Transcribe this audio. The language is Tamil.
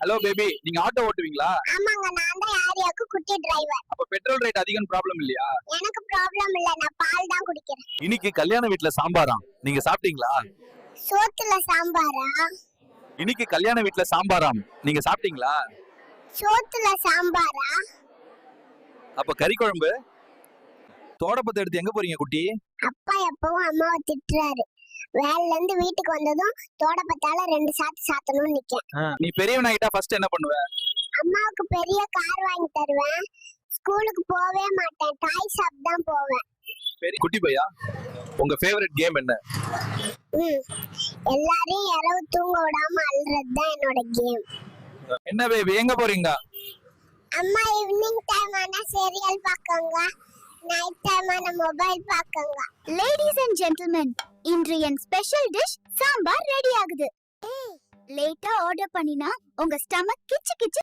ஹலோ பேபி, நீங்க ஆட்டோ ஓட்டுவீங்களா? ஆமாங்க, நான் தான் ஆரியாக்கு குட்டி டிரைவர். அப்ப பெட்ரோல் ரேட் அதிகம் ப்ராப்ளம் இல்லையா? எனக்கு ப்ராப்ளம் இல்ல, நான் பால் தான் குடிக்கிறேன். இன்னைக்கு கல்யாண வீட்ல சாம்பாராம், நீங்க சாப்பிட்டீங்களா? சோத்துல சாம்பாரா? இன்னைக்கு கல்யாண வீட்ல சாம்பாராம், நீங்க சாப்பிட்டீங்களா? சோத்துல சாம்பாரா? அப்ப கறி குழம்பு. தோடப்பத்தை எடுத்து எங்க போறீங்க குட்டி? அப்பா எப்பவும் அம்மாவை திட்டுறாரு. வேலைல இருந்து வீட்டுக்கு வந்ததும் தோடப்பத்தால 2 சாத்து சாத்தணும்னு நிக்கேன். நீ பெரியவன் ஆகிட்டா ஃபர்ஸ்ட் என்ன பண்ணுவ? அம்மாவுக்கு பெரிய கார் வாங்கி தருவேன். ஸ்கூலுக்கு போவே மாட்டேன், டாய் ஷாப் தான் போவேன். பெரிய குட்டி பையா, உங்க ஃபேவரட் கேம் என்ன? எல்லாரையும் இரவு தூங்க விடாம அல்றது தான் என்னோட கேம். என்ன பேபி, எங்க போறீங்க? அம்மா ஈவினிங் டைம் ஆனா சீரியல் பாக்கங்க, நைட் டைம் ஆனா மொபைல் பாக்கங்க. லேடிஸ் அண்ட் ஜென்டில்மென், இன்று என் ஸ்பெஷல் டிஷ் சாம்பார் ரெடி ஆகுது. லேட்டா ஆர்டர் பண்ணினா உங்க ஸ்டமக் கிச்சு கிச்சு